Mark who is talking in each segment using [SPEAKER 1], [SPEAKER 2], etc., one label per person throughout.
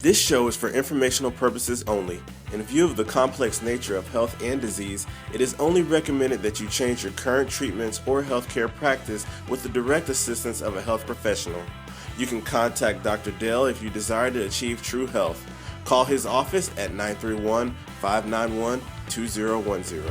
[SPEAKER 1] This show is for informational purposes only. In view of the complex nature of health and disease, it is only recommended that you change your current treatments or healthcare practice with the direct assistance of a health professional. You can contact Dr. Dale if you desire to achieve true health. Call his office at 931-591-2010.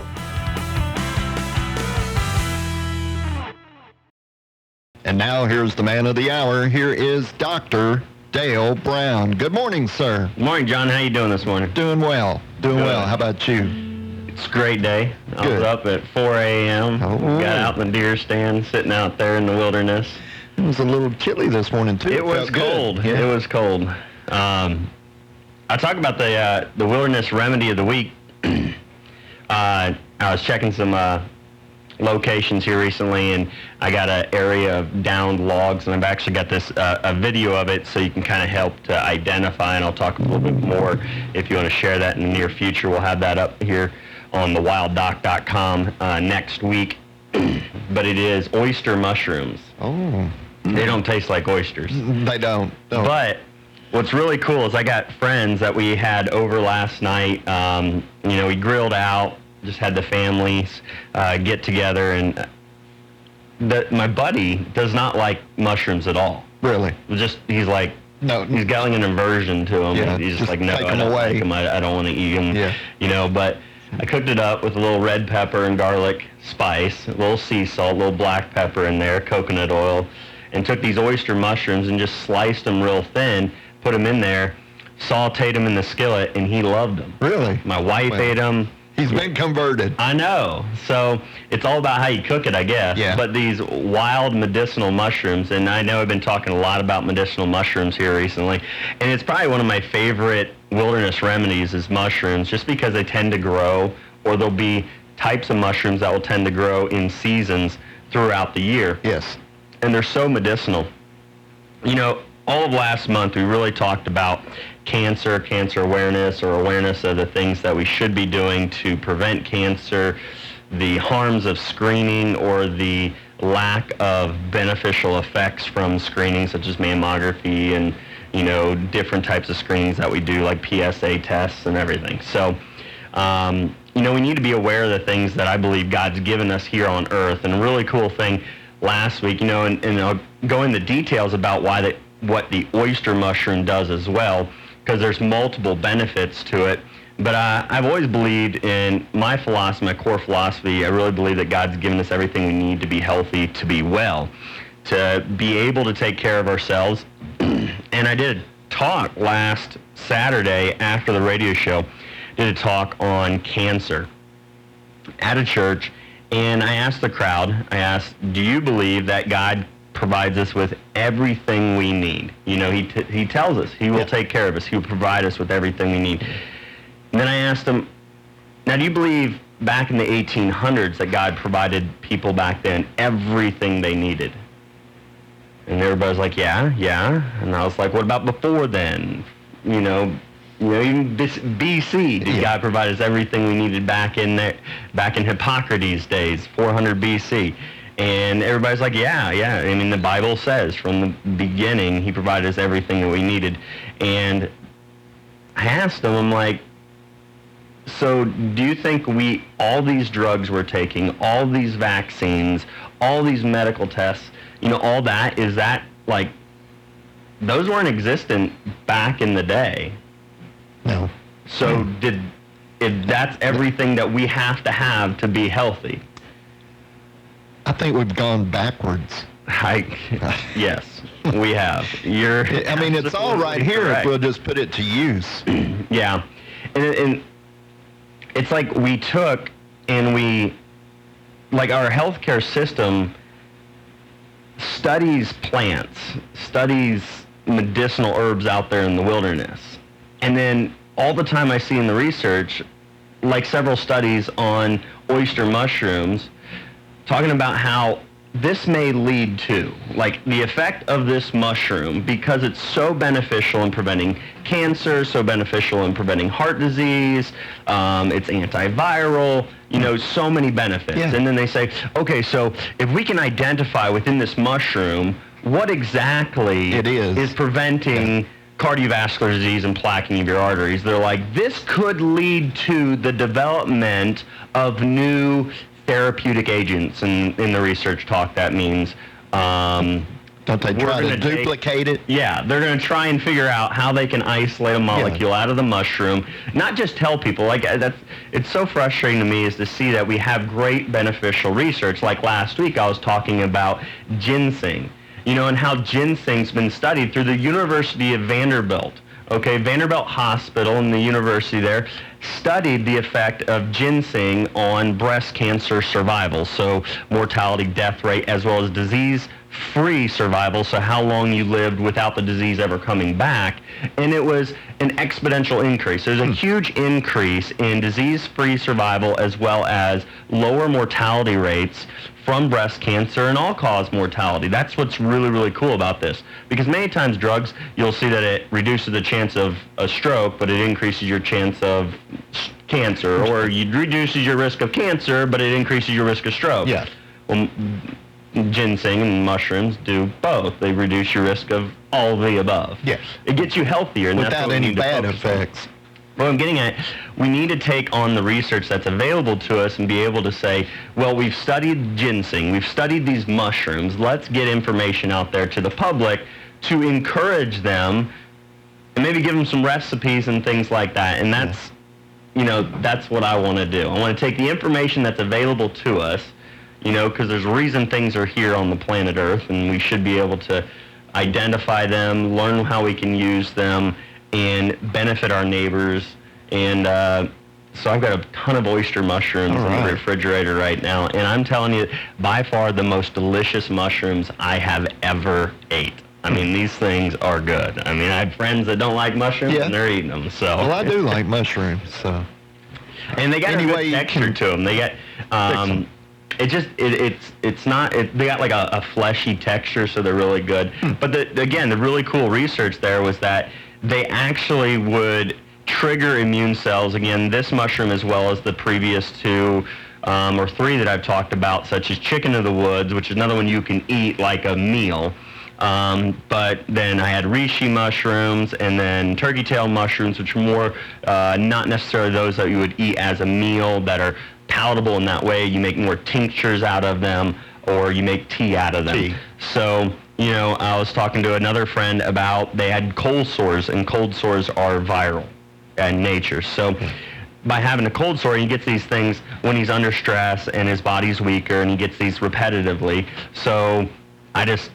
[SPEAKER 2] And now here's the man of the hour. Here is Dr. Dale Brown. Good morning, sir.
[SPEAKER 3] Good morning, John. How you doing this morning?
[SPEAKER 2] Doing well. Doing well. How about you?
[SPEAKER 3] It's a great day. I
[SPEAKER 2] Good.
[SPEAKER 3] was up at 4 a.m.
[SPEAKER 2] Oh.
[SPEAKER 3] Got out in the deer stand, sitting out there in the wilderness.
[SPEAKER 2] It was a little chilly this morning, too.
[SPEAKER 3] It was cold.
[SPEAKER 2] Yeah.
[SPEAKER 3] It was cold. I talk about the wilderness remedy of the week. I was checking some locations here recently, and I got an area of downed logs, and I've actually got this a video of it, so you can kind of help to identify, and I'll talk a little bit more if you want to share that in the near future. We'll have that up here on thewilddoc.com next week. But it is oyster mushrooms.
[SPEAKER 2] Oh.
[SPEAKER 3] They don't taste like oysters.
[SPEAKER 2] They don't. No.
[SPEAKER 3] But what's really cool is I got friends that we had over last night. We grilled out, just had the families get together, and my buddy does not like mushrooms at all.
[SPEAKER 2] Really?
[SPEAKER 3] He's like,
[SPEAKER 2] No.
[SPEAKER 3] he's got an aversion to them.
[SPEAKER 2] Yeah,
[SPEAKER 3] He's just
[SPEAKER 2] just
[SPEAKER 3] like, no,
[SPEAKER 2] take
[SPEAKER 3] I
[SPEAKER 2] 'em
[SPEAKER 3] don't
[SPEAKER 2] away.
[SPEAKER 3] like them. I don't want to eat them.
[SPEAKER 2] Yeah.
[SPEAKER 3] But I cooked it up with a little red pepper and garlic spice, a little sea salt, a little black pepper in there, coconut oil, and took these oyster mushrooms and just sliced them real thin, put them in there, sauteed them in the skillet, and he loved them.
[SPEAKER 2] Really?
[SPEAKER 3] My wife ate them.
[SPEAKER 2] He's been converted.
[SPEAKER 3] I know. So it's all about how you cook it, I guess.
[SPEAKER 2] Yeah.
[SPEAKER 3] But these wild medicinal mushrooms, and I know I've been talking a lot about medicinal mushrooms here recently, and it's probably one of my favorite wilderness remedies is mushrooms, just because they tend to grow, or there'll be types of mushrooms that will tend to grow in seasons throughout the year.
[SPEAKER 2] Yes.
[SPEAKER 3] And they're so medicinal. All of last month we really talked about cancer awareness, or awareness of the things that we should be doing to prevent cancer, the harms of screening, or the lack of beneficial effects from screening, such as mammography and, different types of screenings that we do, like PSA tests and everything. So, we need to be aware of the things that I believe God's given us here on earth. And a really cool thing last week, and I'll go into details about what the oyster mushroom does as well, because there's multiple benefits to it. But I've always believed in my philosophy, my core philosophy. I really believe that God's given us everything we need to be healthy, to be well, to be able to take care of ourselves. And I did a talk last Saturday after the radio show, did a talk on cancer at a church, and I asked the crowd, do you believe that God provides us with everything we need? He tells us he will take care of us. He will provide us with everything we need. And then I asked him, now do you believe back in the 1800s that God provided people back then everything they needed? And everybody was like, yeah. And I was like, what about before then? Even BC, did God provide us everything we needed back in Hippocrates' days, 400 BC? And everybody's like, yeah. The Bible says from the beginning, he provided us everything that we needed. And I asked him, I'm like, so do you think all these drugs we're taking, all these vaccines, all these medical tests, all that, is that like, those weren't existent back in the day?
[SPEAKER 2] No.
[SPEAKER 3] So if that's everything that we have to be healthy?
[SPEAKER 2] I think we've gone backwards.
[SPEAKER 3] Yes, we have.
[SPEAKER 2] It's all right here
[SPEAKER 3] correct.
[SPEAKER 2] if we'll just put it to use.
[SPEAKER 3] Yeah. And it's like we took and our healthcare system studies plants, studies medicinal herbs out there in the wilderness. And then all the time I see in the research, like several studies on oyster mushrooms, talking about how this may lead to, the effect of this mushroom, because it's so beneficial in preventing cancer, so beneficial in preventing heart disease, it's antiviral, so many benefits.
[SPEAKER 2] Yeah.
[SPEAKER 3] And then they say, okay, so if we can identify within this mushroom what exactly
[SPEAKER 2] it is
[SPEAKER 3] preventing cardiovascular disease and plaquing of your arteries. They're like, this could lead to the development of new therapeutic agents. And in the research talk, that means
[SPEAKER 2] don't they try to duplicate it?
[SPEAKER 3] Yeah, they're going to try and figure out how they can isolate a molecule out of the mushroom, not just tell people. Like, it's so frustrating to me is to see that we have great beneficial research. Like last week, I was talking about ginseng, and how ginseng's been studied through the University of Vanderbilt. Okay, Vanderbilt Hospital and the university there studied the effect of ginseng on breast cancer survival, so mortality, death rate, as well as disease-free survival, so how long you lived without the disease ever coming back, and it was an exponential increase. There's a huge increase in disease-free survival as well as lower mortality rates from breast cancer and all-cause mortality. That's what's really, really cool about this. Because many times drugs, you'll see that it reduces the chance of a stroke, but it increases your chance of cancer, or it reduces your risk of cancer, but it increases your risk of stroke.
[SPEAKER 2] Yeah.
[SPEAKER 3] Well, ginseng and mushrooms do both. They reduce your risk of all of the above.
[SPEAKER 2] Yes.
[SPEAKER 3] It gets you healthier. And
[SPEAKER 2] without any bad effects.
[SPEAKER 3] What I'm getting at, we need to take on the research that's available to us and be able to say, well, we've studied ginseng, we've studied these mushrooms, let's get information out there to the public to encourage them and maybe give them some recipes and things like that. And that's, that's what I want to do. I want to take the information that's available to us, because there's a reason things are here on the planet Earth, and we should be able to identify them, learn how we can use them, and benefit our neighbors. And so I've got a ton of oyster mushrooms in the refrigerator right now, and I'm telling you, by far the most delicious mushrooms I have ever ate. I mean, these things are good. I mean, I have friends that don't like mushrooms, and they're eating them. So.
[SPEAKER 2] Well, I do like mushrooms, so.
[SPEAKER 3] And they got a good texture to them. They got, they got like a fleshy texture, so they're really good. But again, the really cool research there was that they actually would trigger immune cells. Again, this mushroom as well as the previous two or three that I've talked about, such as chicken of the woods, which is another one you can eat like a meal. But then I had reishi mushrooms and then turkey tail mushrooms, which are more not necessarily those that you would eat as a meal, that are palatable in that way. You make more tinctures out of them, or you make tea out of them. So, I was talking to another friend about, they had cold sores, and cold sores are viral in nature. So by having a cold sore, he gets these things when he's under stress and his body's weaker, and he gets these repetitively. So I just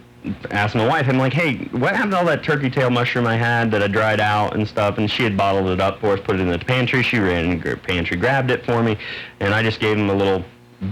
[SPEAKER 3] asked my wife, I'm like, hey, what happened to all that turkey tail mushroom I had that I dried out and stuff? And she had bottled it up for us, put it in the pantry. She ran in the pantry, grabbed it for me, and I just gave him a little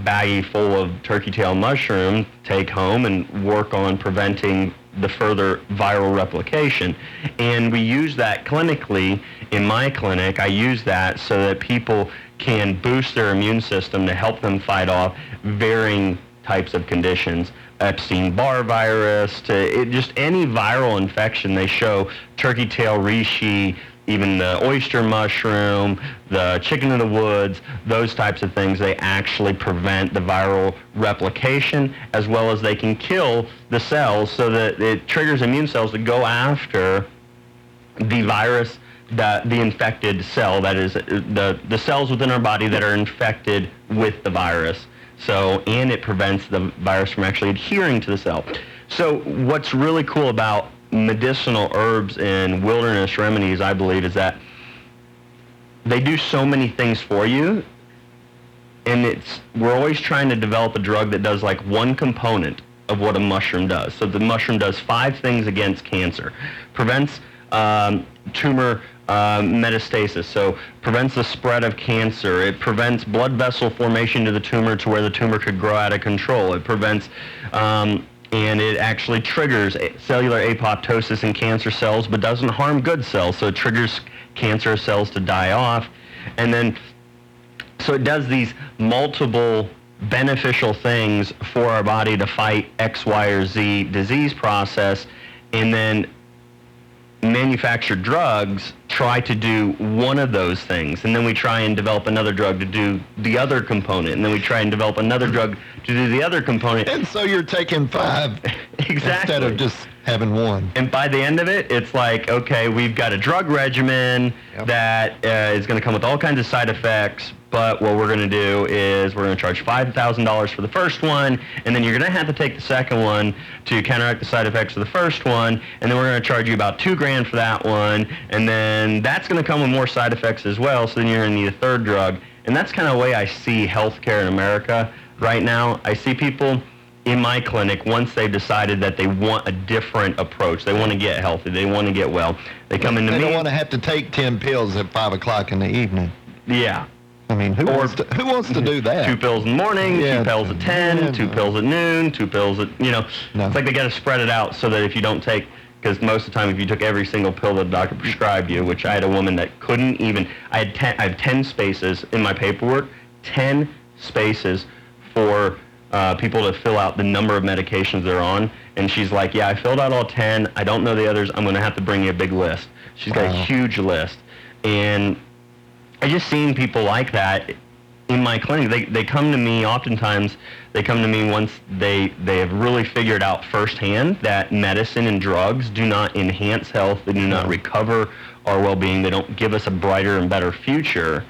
[SPEAKER 3] baggie full of turkey tail mushroom, take home and work on preventing the further viral replication. And we use that clinically in my clinic. I use that so that people can boost their immune system to help them fight off varying types of conditions. Epstein-Barr virus, just any viral infection. They show turkey tail, reishi, even the oyster mushroom, the chicken of the woods, those types of things, they actually prevent the viral replication, as well as they can kill the cells, so that it triggers immune cells to go after the virus, the infected cell, that is the cells within our body that are infected with the virus. So, and it prevents the virus from actually adhering to the cell. So what's really cool about medicinal herbs and wilderness remedies, I believe, is that they do so many things for you, and we're always trying to develop a drug that does like one component of what a mushroom does. So the mushroom does 5 things against cancer. Prevents tumor metastasis, so prevents the spread of cancer. It prevents blood vessel formation to the tumor to where the tumor could grow out of control. It prevents and it actually triggers cellular apoptosis in cancer cells, but doesn't harm good cells, so it triggers cancer cells to die off. And then, so it does these multiple beneficial things for our body to fight X, Y, or Z disease process, and then manufacture drugs try to do one of those things, and then we try and develop another drug to do the other component, and then we try and develop another drug to do the other component.
[SPEAKER 2] And so you're taking 5
[SPEAKER 3] exactly.
[SPEAKER 2] instead of just having one.
[SPEAKER 3] And by the end of it, it's like, okay, we've got a drug regimen that is going to come with all kinds of side effects, but what we're going to do is we're going to charge $5,000 for the first one, and then you're going to have to take the second one to counteract the side effects of the first one, and then we're going to charge you about $2,000 for that one, and then that's going to come with more side effects as well, so then you're going to need a third drug. And that's kind of the way I see healthcare in America right now. I see people in my clinic, once they've decided that they want a different approach, they want to get healthy, they want to get well, they come into me.
[SPEAKER 2] They don't want to have to take 10 pills at 5 o'clock in the evening.
[SPEAKER 3] Yeah.
[SPEAKER 2] I mean, who wants to do that?
[SPEAKER 3] 2 pills in the morning, 2 pills at 10, 2 pills at noon, 2 pills at, No. It's like they got to spread it out so that if you don't take, because most of the time if you took every single pill that the doctor prescribed you, which I had a woman that couldn't even, I have 10 spaces in my paperwork, 10 spaces for people to fill out the number of medications they're on, and she's like, yeah, I filled out all 10, I don't know the others, I'm going to have to bring you a big list. She's got a huge list, and I just seen people like that in my clinic. They come to me, oftentimes, they come to me once they have really figured out firsthand that medicine and drugs do not enhance health, they do not recover our well-being, they don't give us a brighter and better future.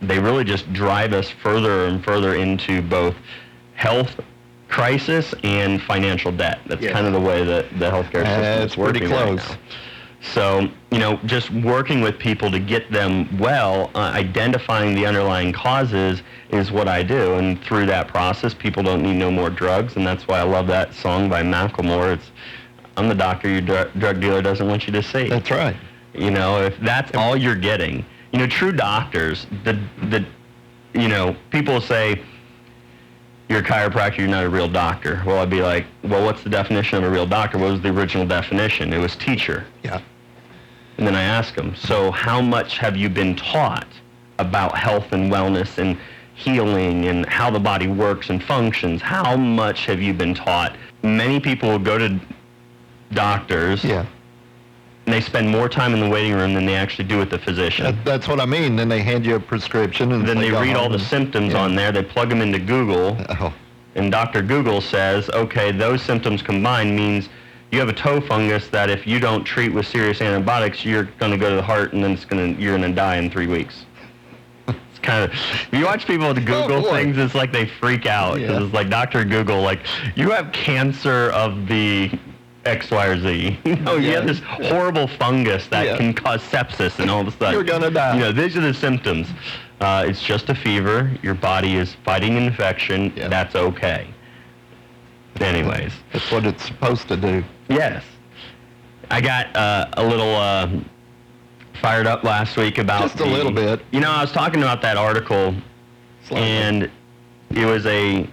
[SPEAKER 3] They really just drive us further and further into both health crisis and financial debt. That's kind of the way that the healthcare system is working right now. So, just working with people to get them well, identifying the underlying causes is what I do. And through that process, people don't need no more drugs. And that's why I love that song by Macklemore. It's, I'm the doctor your drug dealer doesn't want you to see.
[SPEAKER 2] That's right.
[SPEAKER 3] If that's all you're getting. True doctors, people say, you're a chiropractor, you're not a real doctor. Well, I'd be like, well, what's the definition of a real doctor? What was the original definition? It was teacher.
[SPEAKER 2] Yeah.
[SPEAKER 3] And then I ask them, so how much have you been taught about health and wellness and healing and how the body works and functions? How much have you been taught? Many people will go to doctors.
[SPEAKER 2] Yeah.
[SPEAKER 3] And they spend more time in the waiting room than they actually do with the physician.
[SPEAKER 2] That's what I mean. Then they hand you a prescription. And
[SPEAKER 3] then they read all the symptoms on there. They plug them into Google. And Dr. Google says, okay, those symptoms combined means you have a toe fungus that if you don't treat with serious antibiotics, you're going to go to the heart and then you're going to die in 3 weeks. It's kind of, if you watch people with Google things, it's like they freak out. Yeah. It's like Dr. Google, like, you have cancer of the X, Y, or Z. You have this horrible fungus that can cause sepsis and all of a sudden.
[SPEAKER 2] You're going to die.
[SPEAKER 3] These are the symptoms. It's just a fever. Your body is fighting infection. Yeah. That's okay. Anyways.
[SPEAKER 2] That's what it's supposed to do.
[SPEAKER 3] Yes. I got a little fired up last week about
[SPEAKER 2] just a little bit.
[SPEAKER 3] I was talking about that article, and it was a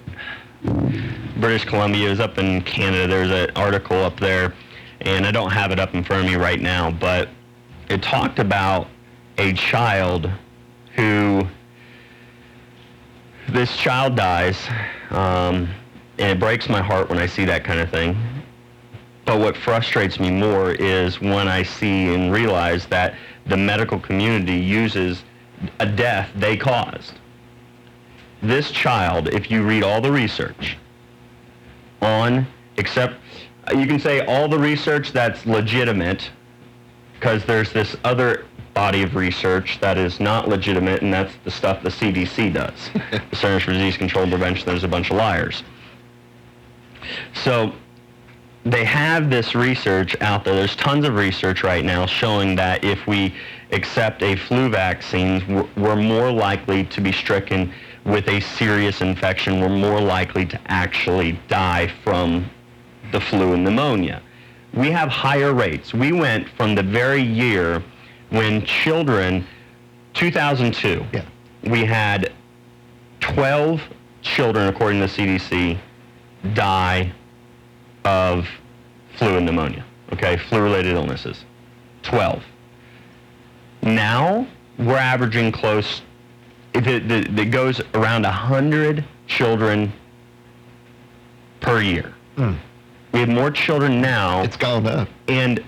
[SPEAKER 3] British Columbia. It was up in Canada. There's an article up there, and I don't have it up in front of me right now, but it talked about a child who, this child dies, and it breaks my heart when I see that kind of thing. But what frustrates me more is when I see and realize that the medical community uses a death they caused. This child, if you read all the research except you can say all the research that's legitimate, because there's this other body of research that is not legitimate, and that's the stuff the CDC does. The Centers for Disease Control and Prevention, there's a bunch of liars. So they have this research out there. There's tons of research right now showing that if we accept a flu vaccine, we're more likely to be stricken with a serious infection. We're more likely to actually die from the flu and pneumonia. We have higher rates. We went from the very year when children, 2002, we had 12 children, according to the CDC, die of flu and pneumonia, flu-related illnesses. 12. Now, we're averaging close, it goes around 100 children per year. We have more children now.
[SPEAKER 2] It's gone up.
[SPEAKER 3] And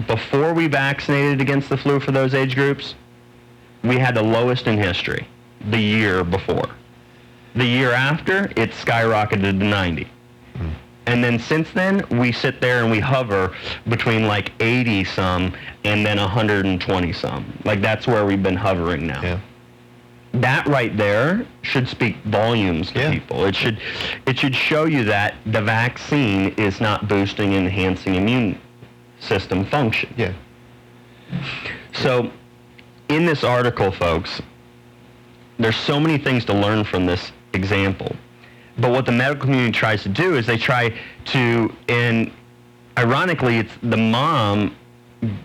[SPEAKER 3] before we vaccinated against the flu for those age groups, we had the lowest in history the year before. The year after, it skyrocketed to 90. And then since then, we sit there and we hover between like 80 some and then 120 some. Like that's where we've been hovering now.
[SPEAKER 2] Yeah.
[SPEAKER 3] That right there should speak volumes to people. It should show you that the vaccine is not boosting and enhancing immune system function.
[SPEAKER 2] Yeah.
[SPEAKER 3] So in this article, folks, there's so many things to learn from this example. But what the medical community tries to do is they try to, and ironically, it's the mom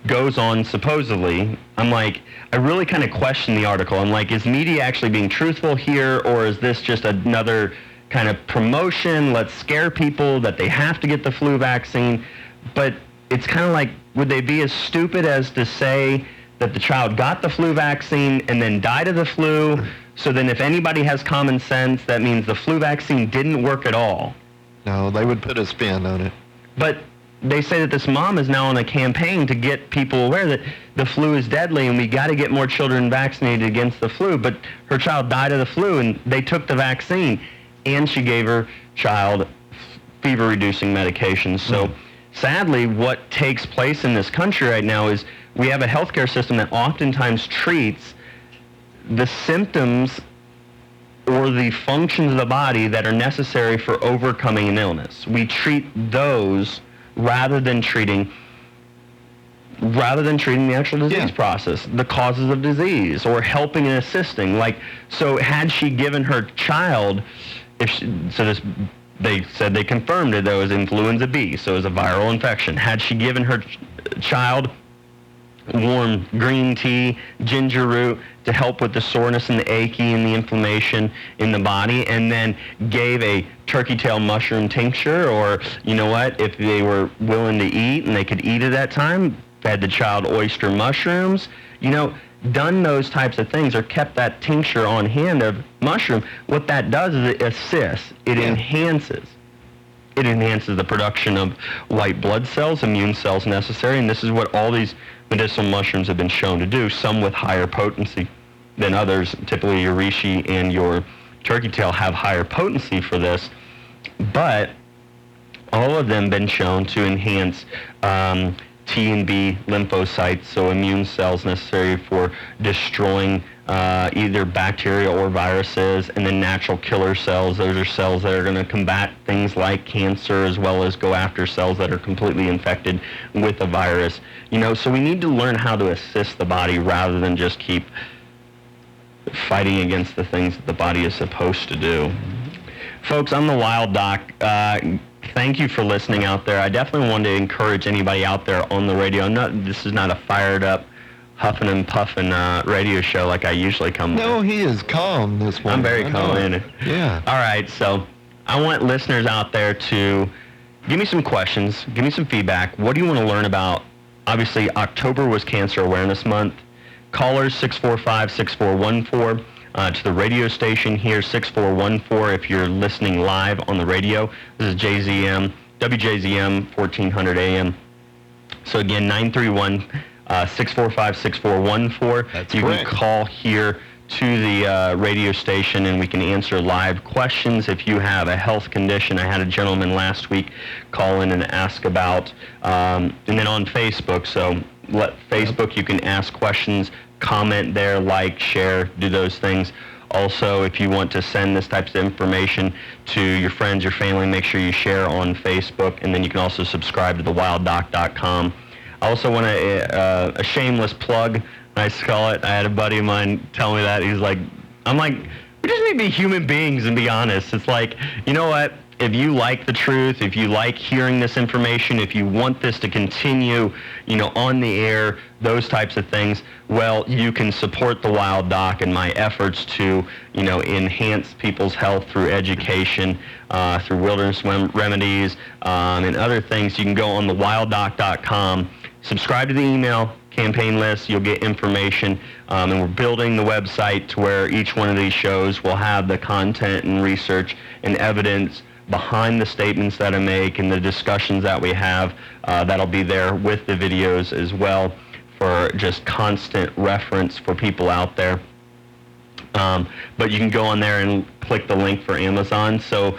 [SPEAKER 3] goes on supposedly. I'm like, I really kind of question the article. I'm like, is media actually being truthful here, or is this just another kind of promotion? Let's scare people that they have to get the flu vaccine. But it's kind of like, would they be as stupid as to say that the child got the flu vaccine and then died of the flu? So then if anybody has common sense, that means the flu vaccine didn't work at all.
[SPEAKER 2] No, they would put a spin on it.
[SPEAKER 3] But they say that this mom is now on a campaign to get people aware that the flu is deadly and we got to get more children vaccinated against the flu. But her child died of the flu and they took the vaccine and she gave her child fever-reducing medications. So sadly, what takes place in this country right now is we have a healthcare system that oftentimes treats the symptoms or the functions of the body that are necessary for overcoming an illness. We treat those rather than treating the actual disease process, the causes of disease, or helping and assisting. Like, so had she given her child, they said they confirmed it, that it was influenza B, so it was a viral infection. Had she given her child warm green tea, ginger root to help with the soreness and the achy and the inflammation in the body, and then gave a turkey tail mushroom tincture, or you know what, if they were willing to eat and they could eat at that time, fed the child oyster mushrooms, you know, done those types of things, or kept that tincture on hand of mushroom, what that does is it assists, it enhances the production of white blood cells, immune cells necessary, and this is what all these medicinal mushrooms have been shown to do, some with higher potency than others. Typically your reishi and your turkey tail have higher potency for this, but all of them been shown to enhance T and B lymphocytes, so immune cells necessary for destroying either bacteria or viruses, and then natural killer cells. Those are cells that are going to combat things like cancer, as well as go after cells that are completely infected with a virus. You know, so we need to learn how to assist the body rather than just keep fighting against the things that the body is supposed to do. Folks, I'm the Wild Doc. Thank you for listening out there. I definitely want to encourage anybody out there on the radio. This is not a fired up, huffing and puffing radio show like I usually come with.
[SPEAKER 2] No, he is calm this morning.
[SPEAKER 3] I'm very calm, ain't it?
[SPEAKER 2] Yeah.
[SPEAKER 3] All right, so I want listeners out there to give me some questions, give me some feedback. What do you want to learn about? Obviously, October was Cancer Awareness Month. Callers 645-6414. To the radio station here, 6414, if you're listening live on the radio. This is JZM, WJZM, 1400 AM. So again, 931-645-6414.
[SPEAKER 2] That's
[SPEAKER 3] you
[SPEAKER 2] correct.
[SPEAKER 3] can call here to the radio station and we can answer live questions. If you have a health condition, I had a gentleman last week call in and ask about, and then on Facebook, so Facebook, you can ask questions, comment there, like, share, do those things. Also, if you want to send this type of information to your friends, your family, make sure you share on Facebook, and then you can also subscribe to thewilddoc.com. I also want a shameless plug, I call it. I had a buddy of mine tell me that. He's like, I'm like, we just need to be human beings and be honest. It's like, you know what? If you like the truth, if you like hearing this information, if you want this to continue, you know, on the air, those types of things, well, you can support the Wild Doc and my efforts to, you know, enhance people's health through education, through wilderness remedies, and other things. You can go on thewilddoc.com, subscribe to the email campaign list, you'll get information, and we're building the website to where each one of these shows will have the content and research and evidence behind the statements that I make and the discussions that we have. That'll be there with the videos as well for just constant reference for people out there. But you can go on there and click the link for Amazon. So,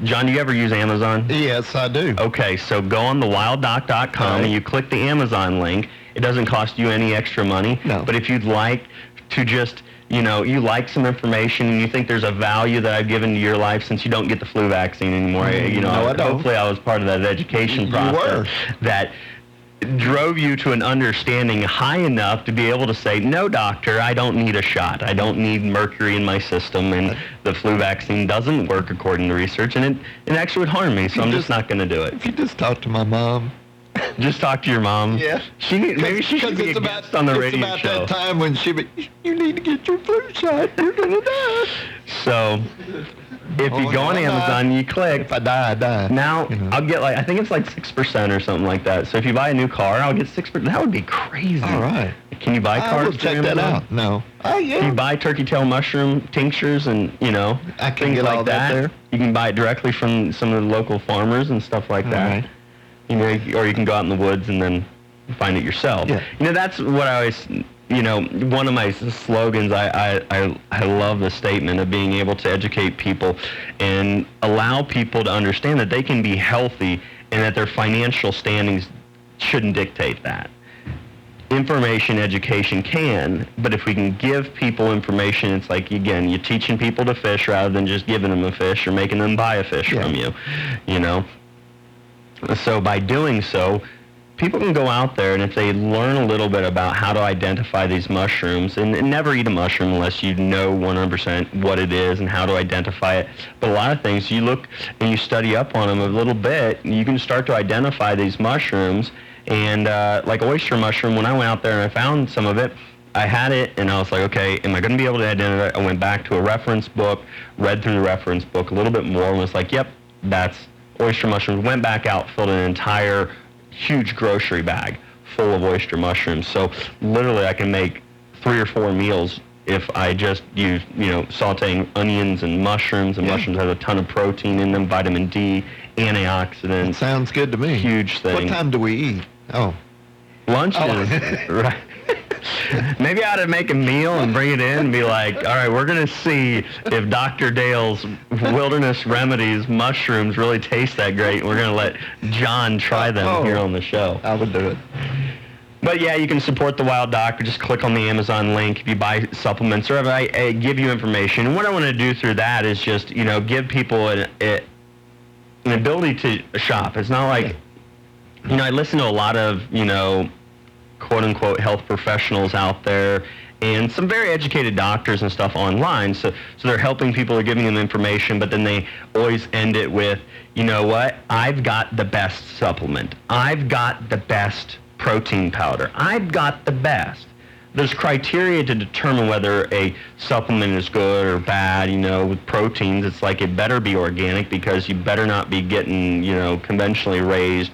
[SPEAKER 3] John, do you ever use Amazon?
[SPEAKER 2] Yes, I do.
[SPEAKER 3] Okay, so go on thewilddoc.com and you click the Amazon link. It doesn't cost you any extra money.
[SPEAKER 2] No.
[SPEAKER 3] But if you'd like to just, you like some information and you think there's a value that I've given to your life, since you don't get the flu vaccine anymore,
[SPEAKER 2] No, I don't.
[SPEAKER 3] Hopefully I was part of that education process that drove you to an understanding high enough to be able to say, no, doctor, I don't need a shot. I don't need mercury in my system, and the flu vaccine doesn't work according to research, and it actually would harm me, so I'm just not going to do it.
[SPEAKER 2] If you just talk to my mom.
[SPEAKER 3] Just talk to your mom.
[SPEAKER 2] Yeah.
[SPEAKER 3] Maybe she should be a guest on the radio show.
[SPEAKER 2] It's about that time when you need to get your flu shot. You're going to die.
[SPEAKER 3] So, if you go on Amazon, you click.
[SPEAKER 2] If I die, I die.
[SPEAKER 3] Now, I'll get I think it's like 6% or something like that. So if you buy a new car, I'll get 6%. That would be crazy.
[SPEAKER 2] All right.
[SPEAKER 3] Can you buy cars?
[SPEAKER 2] I will check that out. No. Oh, yeah.
[SPEAKER 3] Can you buy turkey tail mushroom tinctures and,
[SPEAKER 2] I can
[SPEAKER 3] things
[SPEAKER 2] get
[SPEAKER 3] like
[SPEAKER 2] all that there.
[SPEAKER 3] You can buy it directly from some of the local farmers and stuff like that. Right. Or you can go out in the woods and then find it yourself.
[SPEAKER 2] Yeah.
[SPEAKER 3] That's what I always, one of my slogans, I love the statement of being able to educate people and allow people to understand that they can be healthy and that their financial standings shouldn't dictate that. Information, education can, but if we can give people information, it's like, again, you're teaching people to fish rather than just giving them a fish or making them buy a fish from you, So by doing so, people can go out there, and if they learn a little bit about how to identify these mushrooms, and never eat a mushroom unless you know 100% what it is and how to identify it. But a lot of things, you look and you study up on them a little bit, and you can start to identify these mushrooms. And like oyster mushroom, when I went out there and I found some of it, I had it, and I was like, okay, am I going to be able to identify it? I went back to a reference book, read through the reference book a little bit more, and was like, yep, that's oyster mushrooms. Went back out, filled an entire huge grocery bag full of oyster mushrooms. So literally I can make 3 or 4 meals if I just use, sauteing onions and mushrooms. And mushrooms have a ton of protein in them, vitamin D, antioxidants.
[SPEAKER 2] That sounds good to me.
[SPEAKER 3] Huge thing.
[SPEAKER 2] What time do we eat? Oh.
[SPEAKER 3] Lunch is, right. Maybe I ought to make a meal and bring it in and be like, all right, we're going to see if Dr. Dale's Wilderness Remedies mushrooms really taste that great. We're going to let John try them here on the show.
[SPEAKER 2] I would do it.
[SPEAKER 3] But yeah, you can support the Wild Doc. Just click on the Amazon link if you buy supplements, or if I give you information. And what I want to do through that is just, give people an ability to shop. It's not like, I listen to a lot of, quote-unquote health professionals out there, and some very educated doctors and stuff online. So they're helping people, they're giving them information, but then they always end it with, you know what, I've got the best supplement. I've got the best protein powder. I've got the best. There's criteria to determine whether a supplement is good or bad. With proteins, it's like it better be organic, because you better not be getting, conventionally raised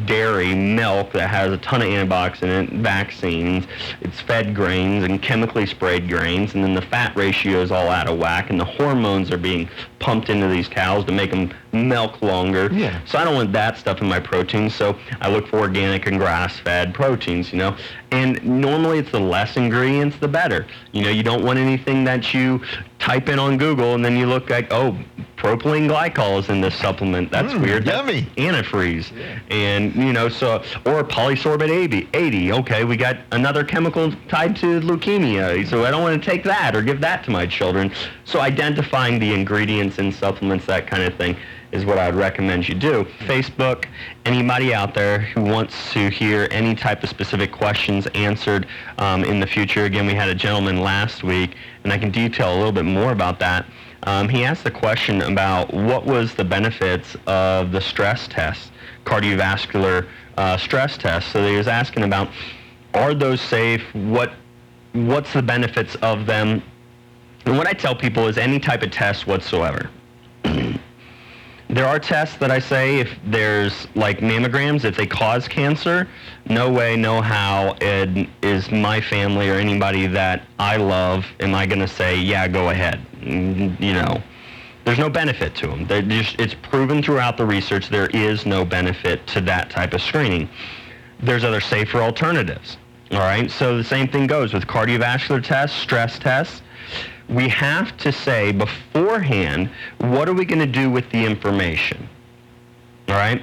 [SPEAKER 3] dairy milk that has a ton of antioxidant, vaccines. It's fed grains and chemically sprayed grains, and then the fat ratio is all out of whack, and the hormones are being pumped into these cows to make them milk longer.
[SPEAKER 2] Yeah.
[SPEAKER 3] So I don't want that stuff in my proteins, so I look for organic and grass-fed proteins, And normally it's the less ingredients, the better. You don't want anything that you type in on Google and then you look like, oh, propylene glycol is in this supplement. That's weird.
[SPEAKER 2] Yummy.
[SPEAKER 3] That's antifreeze. Yeah. And, or polysorbate 80. Okay, we got another chemical tied to leukemia, so I don't want to take that or give that to my children. So identifying the ingredients in supplements, that kind of thing, is what I would recommend you do. Facebook, anybody out there who wants to hear any type of specific questions answered in the future. Again, we had a gentleman last week, and I can detail a little bit more about that. He asked the question about what was the benefits of the stress tests, cardiovascular stress tests. So he was asking about, are those safe? What's the benefits of them? And what I tell people is any type of test whatsoever. There are tests that I say, if there's like mammograms, if they cause cancer, no way, no how is my family or anybody that I love, am I going to say, yeah, go ahead. There's no benefit to them. It's proven throughout the research there is no benefit to that type of screening. There's other safer alternatives. All right, so the same thing goes with cardiovascular tests, stress tests. We have to say beforehand, what are we going to do with the information? All right,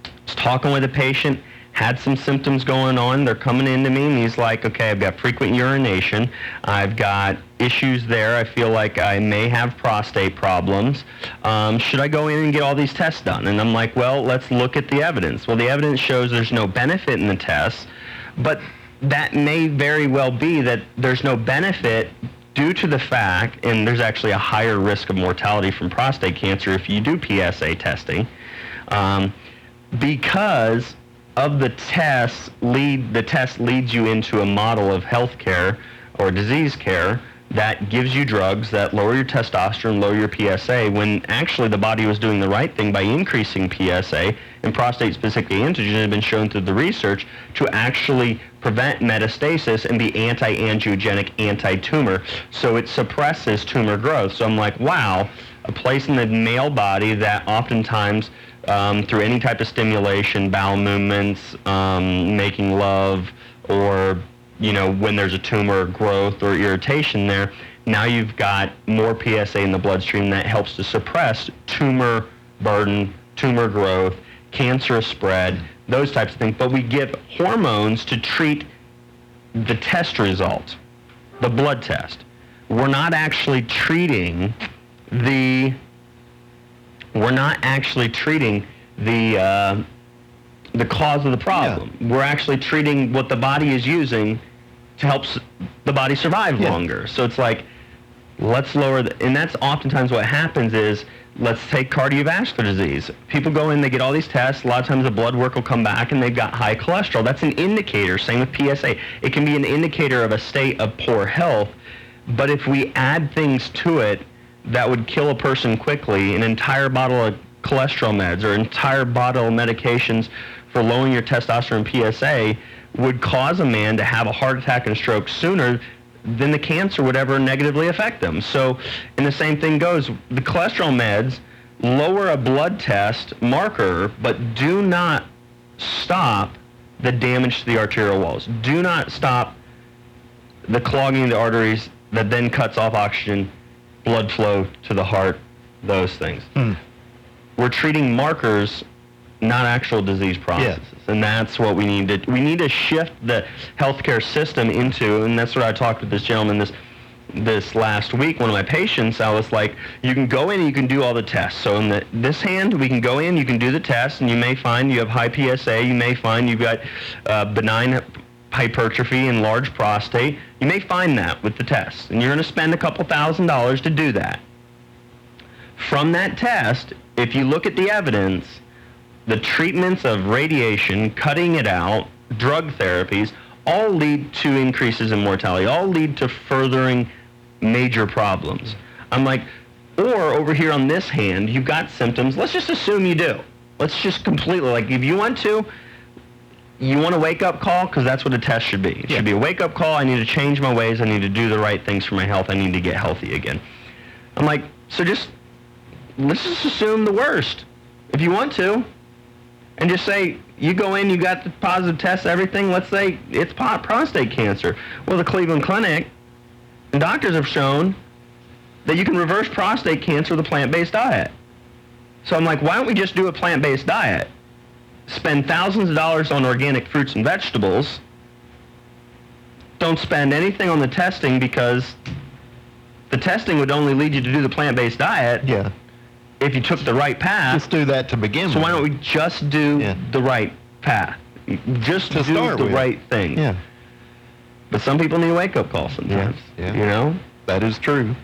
[SPEAKER 3] I was talking with a patient, had some symptoms going on. They're coming into me, and he's like, okay, I've got frequent urination. I've got issues there. I feel like I may have prostate problems. Should I go in and get all these tests done? And I'm like, well, let's look at the evidence. Well, the evidence shows there's no benefit in the tests, but that may very well be that there's no benefit due to the fact, and there's actually a higher risk of mortality from prostate cancer if you do PSA testing, because of the test leads you into a model of healthcare or disease care that gives you drugs that lower your testosterone, lower your PSA, when actually the body was doing the right thing by increasing PSA, and prostate-specific antigen has been shown through the research to actually prevent metastasis and be anti-angiogenic, anti-tumor, so it suppresses tumor growth. So I'm like, wow, a place in the male body that oftentimes through any type of stimulation, bowel movements, making love, or when there's a tumor growth or irritation there, now you've got more PSA in the bloodstream that helps to suppress tumor burden, tumor growth, cancerous spread, those types of things. But we give hormones to treat the test result, the blood test. We're not actually treating the cause of the problem. Yeah. We're actually treating what the body is using to help the body survive longer. So it's like, let's lower and that's oftentimes what happens is, let's take cardiovascular disease. People go in, they get all these tests, a lot of times the blood work will come back and they've got high cholesterol. That's an indicator, same with PSA. It can be an indicator of a state of poor health, but if we add things to it that would kill a person quickly, an entire bottle of cholesterol meds or entire bottle of medications for lowering your testosterone PSA would cause a man to have a heart attack and stroke sooner than the cancer would ever negatively affect them. So, and the same thing goes, the cholesterol meds lower a blood test marker, but do not stop the damage to the arterial walls. Do not stop the clogging of the arteries that then cuts off oxygen, blood flow to the heart, those things. We're treating markers, not actual disease processes. Yeah. And that's what we need to shift the healthcare system into, and that's what I talked with this gentleman this last week, one of my patients. I was like, you can go in and you can do all the tests. So in this hand, we can go in, you can do the test, and you may find you have high PSA, you may find you've got benign hypertrophy and large prostate. You may find that with the test, and you're going to spend a couple $1,000s to do that. From that test, if you look at the evidence, the treatments of radiation, cutting it out, drug therapies, all lead to increases in mortality, all lead to furthering major problems. I'm like, or over here on this hand, you've got symptoms. Let's just assume you do. Let's just completely, like if you want a wake-up call, because that's what a test should be. It should be a wake-up call. I need to change my ways. I need to do the right things for my health. I need to get healthy again. I'm like, so let's just assume the worst. If you want to, and just say, you go in, you got the positive test, everything, let's say it's prostate cancer. Well, the Cleveland Clinic and doctors have shown that you can reverse prostate cancer with a plant-based diet. So I'm like, why don't we just do a plant-based diet? Spend thousands of dollars on organic fruits and vegetables. Don't spend anything on the testing, because the testing would only lead you to do the plant-based diet. Yeah. If you took the right path.
[SPEAKER 2] Let's do that to begin with.
[SPEAKER 3] So why don't we just do the right path? Just do the right thing. Yeah. But some people need a wake-up call sometimes. Yeah.
[SPEAKER 2] That is true.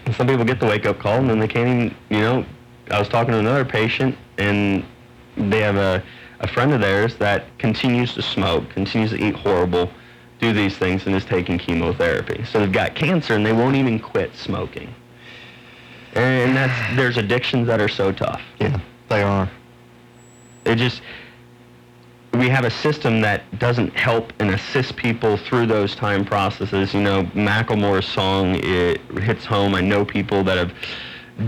[SPEAKER 3] And some people get the wake-up call and then they can't even, I was talking to another patient, and they have a friend of theirs that continues to smoke, continues to eat horrible, do these things, and is taking chemotherapy. So they've got cancer and they won't even quit smoking. And there's addictions that are so tough.
[SPEAKER 2] Yeah, they are.
[SPEAKER 3] We have a system that doesn't help and assist people through those time processes. Macklemore's song, it hits home. I know people that have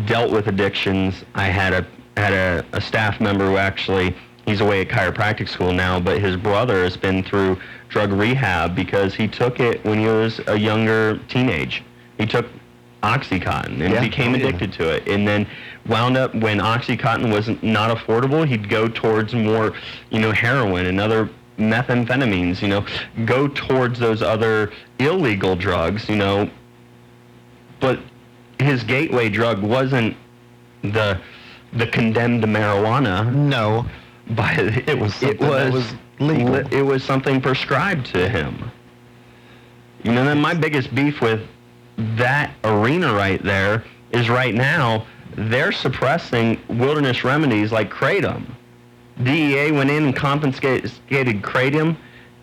[SPEAKER 3] dealt with addictions. I had a staff member who actually, he's away at chiropractic school now, but his brother has been through drug rehab because he took it when he was a younger teenage. He took Oxycontin and became addicted to it, and then wound up, when Oxycontin was not affordable, he'd go towards more, heroin and other methamphetamines, go towards those other illegal drugs, but his gateway drug wasn't the condemned marijuana.
[SPEAKER 2] No,
[SPEAKER 3] but
[SPEAKER 2] it was something that was legal.
[SPEAKER 3] It was something prescribed to him. Then my biggest beef with that arena right there is right now they're suppressing wilderness remedies like kratom. DEA went in and confiscated kratom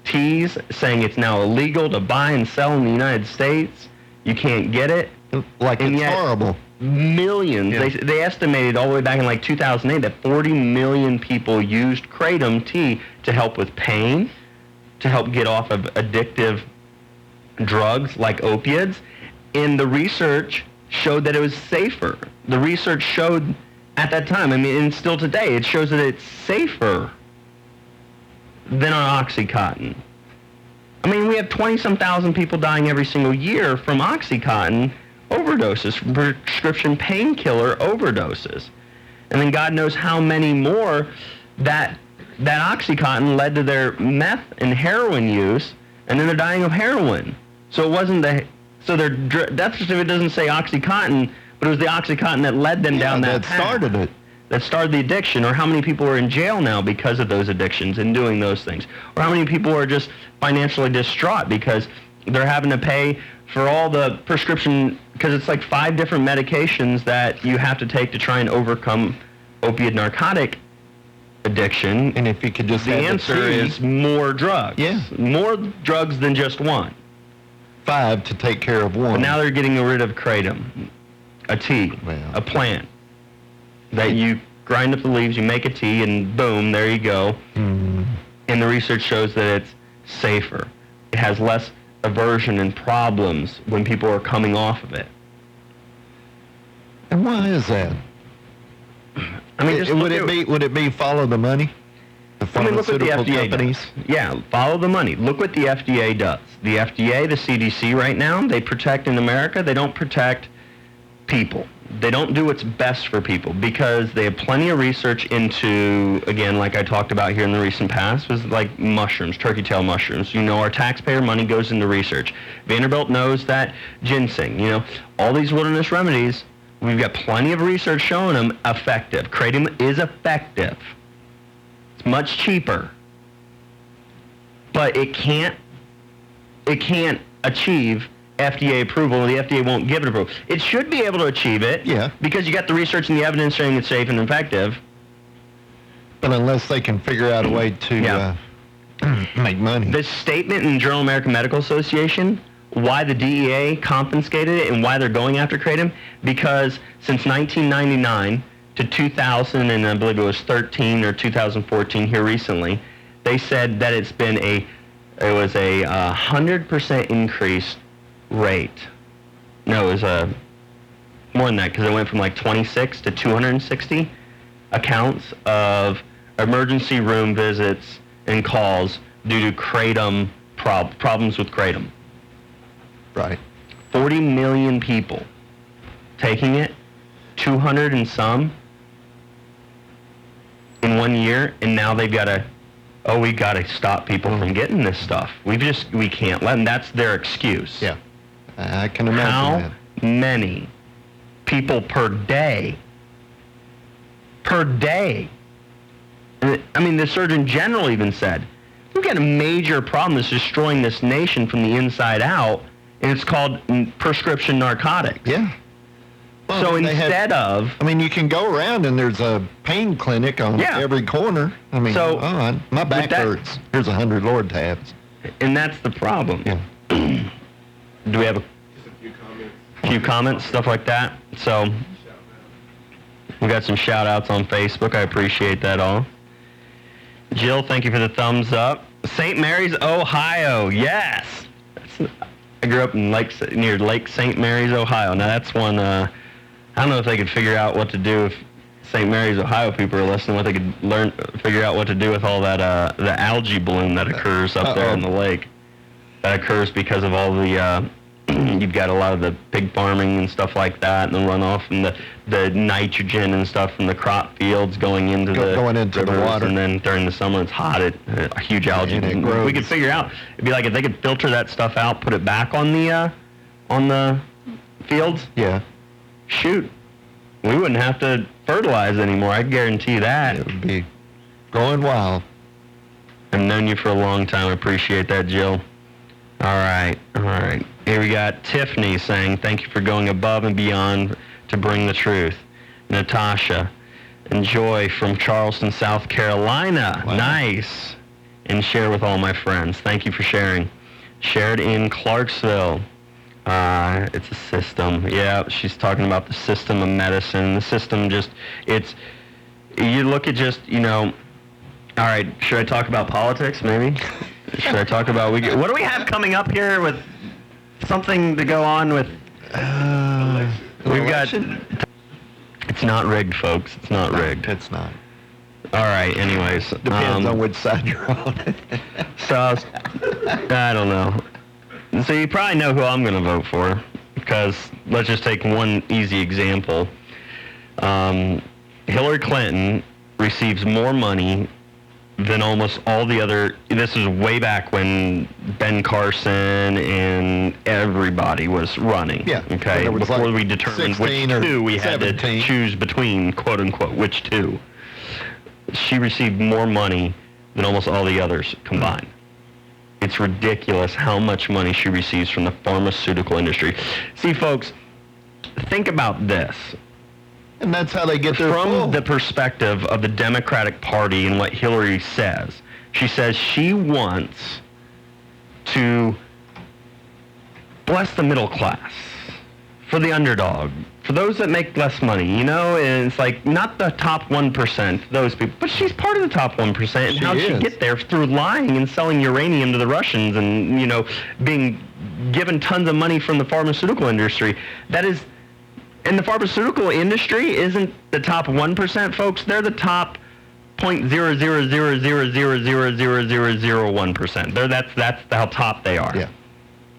[SPEAKER 3] teas, saying it's now illegal to buy and sell in the United States. You can't get it.
[SPEAKER 2] Like, it's horrible.
[SPEAKER 3] Millions. Yeah. They estimated all the way back in like 2008 that 40 million people used kratom tea to help with pain, to help get off of addictive drugs like opiates. And the research showed that it was safer. The research showed at that time, and still today, it shows that it's safer than our Oxycontin. We have 20-some thousand people dying every single year from Oxycontin overdoses, from prescription painkiller overdoses. And then God knows how many more that Oxycontin led to their meth and heroin use, and then they're dying of heroin. So it wasn't their death certificate doesn't say Oxycontin, but it was the Oxycontin that led them down that path.
[SPEAKER 2] Started it.
[SPEAKER 3] That started the addiction, or how many people are in jail now because of those addictions and doing those things, or how many people are just financially distraught because they're having to pay for all the prescription, because it's like 5 different medications that you have to take to try and overcome opiate narcotic addiction.
[SPEAKER 2] And if you could just
[SPEAKER 3] the answer is more drugs.
[SPEAKER 2] Yeah.
[SPEAKER 3] More drugs than just one.
[SPEAKER 2] 5 to take care of one.
[SPEAKER 3] But now they're getting rid of kratom, a tea, a plant that you grind up the leaves, you make a tea, and boom, there you go.
[SPEAKER 2] Mm.
[SPEAKER 3] And the research shows that it's safer. It has less aversion and problems when people are coming off of it.
[SPEAKER 2] And why is that? Would it be follow the money? The pharmaceutical
[SPEAKER 3] look what the FDA
[SPEAKER 2] companies?
[SPEAKER 3] does. Yeah, follow the money. Look what the FDA does. The FDA, the CDC right now, they protect in America. They don't protect people. They don't do what's best for people because they have plenty of research into, again, like I talked about here in the recent past, was like mushrooms, turkey tail mushrooms. Our taxpayer money goes into research. Vanderbilt knows that ginseng, all these wilderness remedies, we've got plenty of research showing them effective. Kratom is effective. It's much cheaper. But it can't achieve FDA approval, and the FDA won't give it approval. It should be able to achieve it, because you got the research and the evidence showing it's safe and effective.
[SPEAKER 2] But unless they can figure out a way to make money.
[SPEAKER 3] The statement in Journal of American Medical Association, why the DEA confiscated it and why they're going after kratom, because since 1999 to 2000, and I believe it was 13 or 2014 here recently, they said that it was a 100% increase rate. No, it was more than that, because it went from like 26 to 260 accounts of emergency room visits and calls due to kratom problems with kratom.
[SPEAKER 2] Right.
[SPEAKER 3] 40 million people taking it, 200 and some in 1 year, and now they've got to, we got to stop people from getting this stuff. We can't let them. That's their excuse.
[SPEAKER 2] Yeah. I can imagine
[SPEAKER 3] How many people per day? The Surgeon General even said, we've got a major problem that's destroying this nation from the inside out, and it's called prescription narcotics.
[SPEAKER 2] Yeah. Well,
[SPEAKER 3] so instead of...
[SPEAKER 2] you can go around and there's a pain clinic on every corner. My back hurts. Here's 100 Lord tabs.
[SPEAKER 3] And that's the problem.
[SPEAKER 2] Yeah.
[SPEAKER 3] Do we have a few comments, stuff like that? So we got some shout outs on Facebook. I appreciate that all. Jill, thank you for the thumbs up. St. Mary's, Ohio. Yes. I grew up in near Lake St. Mary's, Ohio. Now that's one, I don't know if they could figure out what to do if St. Mary's, Ohio people are listening, what they could figure out what to do with all that the algae bloom that occurs up there in the lake. That occurs because of all the you've got a lot of the pig farming and stuff like that, and the runoff and the nitrogen and stuff from the crop fields going into the
[SPEAKER 2] water.
[SPEAKER 3] And then during the summer it's hot, a huge algae. We could figure out, it'd be like if they could filter that stuff out, put it back on the fields.
[SPEAKER 2] Yeah.
[SPEAKER 3] Shoot, we wouldn't have to fertilize anymore. I guarantee that.
[SPEAKER 2] It would be going wild.
[SPEAKER 3] I've known you for a long time. I appreciate that, Jill. All right. Here we got Tiffany saying, thank you for going above and beyond to bring the truth. Natasha and Joy from Charleston, South Carolina. Wow. Nice. And share with all my friends. Thank you for sharing. Shared in Clarksville. It's a system. Yeah, she's talking about the system of medicine. The system you look at just, all right, should I talk about politics maybe? Should I talk about, what do we have coming up here with something to go on with? We've got, it's not rigged, folks. It's not rigged.
[SPEAKER 2] It's not.
[SPEAKER 3] All right, anyways.
[SPEAKER 2] Depends on which side you're on.
[SPEAKER 3] So, I don't know. So you probably know who I'm going to vote for, because let's just take one easy example. Hillary Clinton receives more money than almost all the other, this is way back when Ben Carson and everybody was running.
[SPEAKER 2] Yeah.
[SPEAKER 3] Okay, before we determined which two we had to choose between, quote unquote, which two. She received more money than almost all the others combined. It's ridiculous how much money she receives from the pharmaceutical industry. See, folks, think about this.
[SPEAKER 2] And that's how they get their
[SPEAKER 3] From the perspective of the Democratic Party and what Hillary says, she says she wants to bless the middle class, for the underdog, for those that make less money, and it's like not the top 1%, those people, but she's part of the top 1%. And how'd she get there? Through lying and selling uranium to the Russians and, being given tons of money from the pharmaceutical industry. That is, and the pharmaceutical industry isn't the top 1%, folks. They're the top 0.00000000001%. That's how top they are.
[SPEAKER 2] Yeah.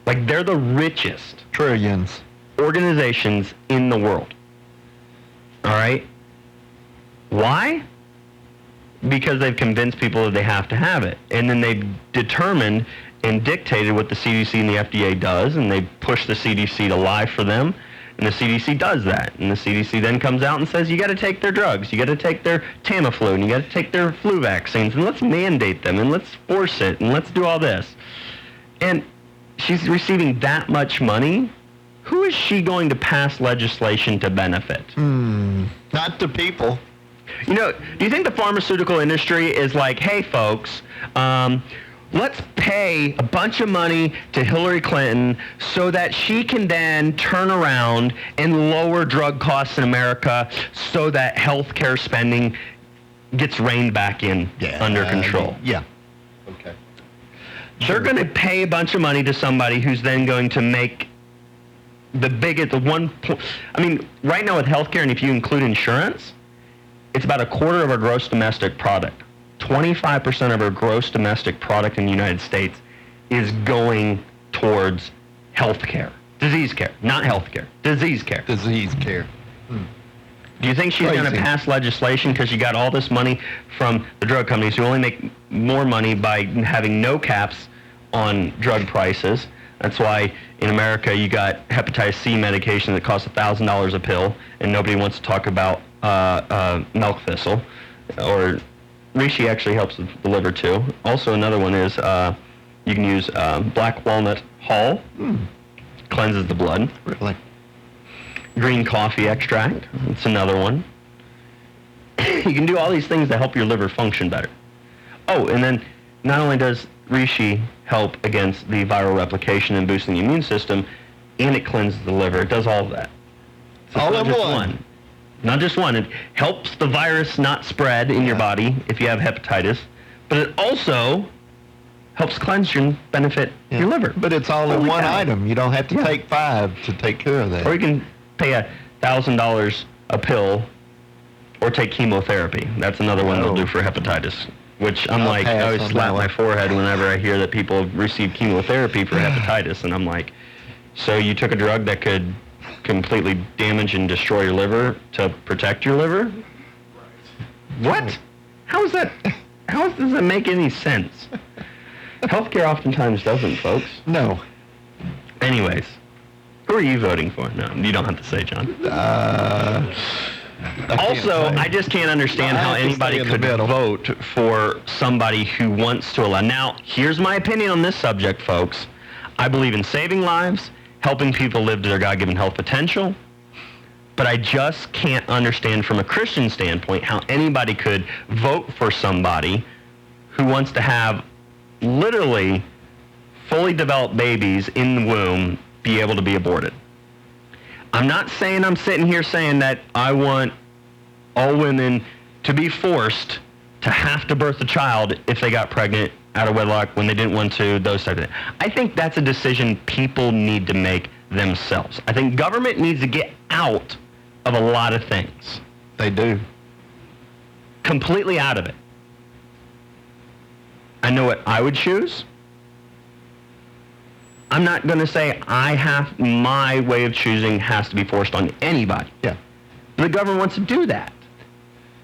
[SPEAKER 3] Like they're the richest
[SPEAKER 2] trillions
[SPEAKER 3] organizations in the world. All right? Why? Because they've convinced people that they have to have it. And then they've determined and dictated what the CDC and the FDA does, and they push the CDC to lie for them. And the CDC does that. And the CDC then comes out and says, you got to take their drugs, you got to take their Tamiflu, and you got to take their flu vaccines, and let's mandate them, and let's force it, and let's do all this. And she's receiving that much money. Who is she going to pass legislation to benefit?
[SPEAKER 2] Not the people.
[SPEAKER 3] Do you think the pharmaceutical industry is like, hey, folks, let's pay a bunch of money to Hillary Clinton so that she can then turn around and lower drug costs in America so that healthcare spending gets reined back in under control?
[SPEAKER 2] Okay.
[SPEAKER 3] They're going to pay a bunch of money to somebody who's then going to make right now with healthcare, and if you include insurance, it's about a quarter of our gross domestic product. 25% of our gross domestic product in the United States is going towards healthcare. Disease care, not healthcare. Disease care.
[SPEAKER 2] Disease care.
[SPEAKER 3] Do you think she's going to pass legislation because you got all this money from the drug companies who only make more money by having no caps on drug prices? That's why in America you got hepatitis C medication that costs $1,000 a pill, and nobody wants to talk about milk thistle. Or reishi actually helps with the liver too. Also another one is you can use black walnut hull. Cleanses the blood.
[SPEAKER 2] Really?
[SPEAKER 3] Green coffee extract. It's another one. You can do all these things that help your liver function better. Oh, and then not only does reishi help against the viral replication and boosting the immune system, and it cleanses the liver. It does all of that. So
[SPEAKER 2] all in one.
[SPEAKER 3] Not just one. It helps the virus not spread in your body if you have hepatitis, but it also helps cleanse you and benefit your liver.
[SPEAKER 2] But it's all in one item. You don't have to take 5 to take care of that.
[SPEAKER 3] Or you can pay a $1,000 a pill or take chemotherapy. That's another one they'll do for hepatitis, which I always slap my forehead whenever I hear that people receive chemotherapy for hepatitis, and I'm like, so you took a drug that could completely damage and destroy your liver to protect your liver? What? How does that make any sense? Healthcare oftentimes doesn't, folks.
[SPEAKER 2] No.
[SPEAKER 3] Anyways, who are you voting for? No, you don't have to say, John. Also, I just can't understand how anybody could vote for somebody who wants to allow. Now, here's my opinion on this subject, folks. I believe in saving lives, helping people live to their God-given health potential, but I just can't understand from a Christian standpoint how anybody could vote for somebody who wants to have literally fully developed babies in the womb be able to be aborted. I'm not saying I'm sitting here saying that I want all women to be forced to have to birth a child if they got pregnant out of wedlock when they didn't want to, those type of things. I think that's a decision people need to make themselves. I think government needs to get out of a lot of things.
[SPEAKER 2] They do.
[SPEAKER 3] Completely out of it. I know what I would choose. I'm not going to say my way of choosing has to be forced on anybody.
[SPEAKER 2] Yeah.
[SPEAKER 3] The government wants to do that.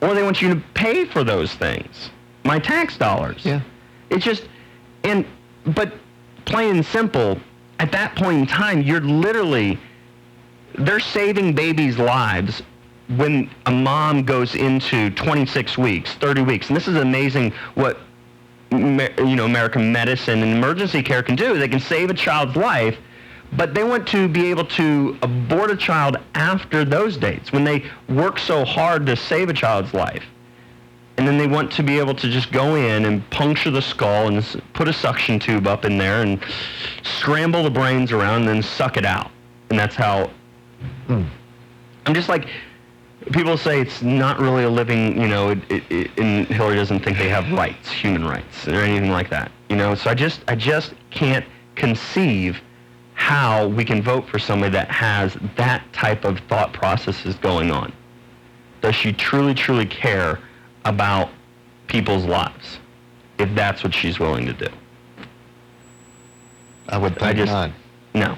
[SPEAKER 3] Or they want you to pay for those things. My tax dollars.
[SPEAKER 2] Yeah.
[SPEAKER 3] It's just, but plain and simple, at that point in time, they're saving babies' lives when a mom goes into 26 weeks, 30 weeks. And this is amazing what American medicine and emergency care can do. They can save a child's life, but they want to be able to abort a child after those dates when they work so hard to save a child's life. And then they want to be able to just go in and puncture the skull and put a suction tube up in there and scramble the brains around and then suck it out. And that's how... I'm just like... People say it's not really a living, and Hillary doesn't think they have rights, human rights, or anything like that. So I just can't conceive how we can vote for somebody that has that type of thought processes going on. Does she truly, truly care about people's lives, if that's what she's willing to do?
[SPEAKER 2] I would think not.
[SPEAKER 3] No.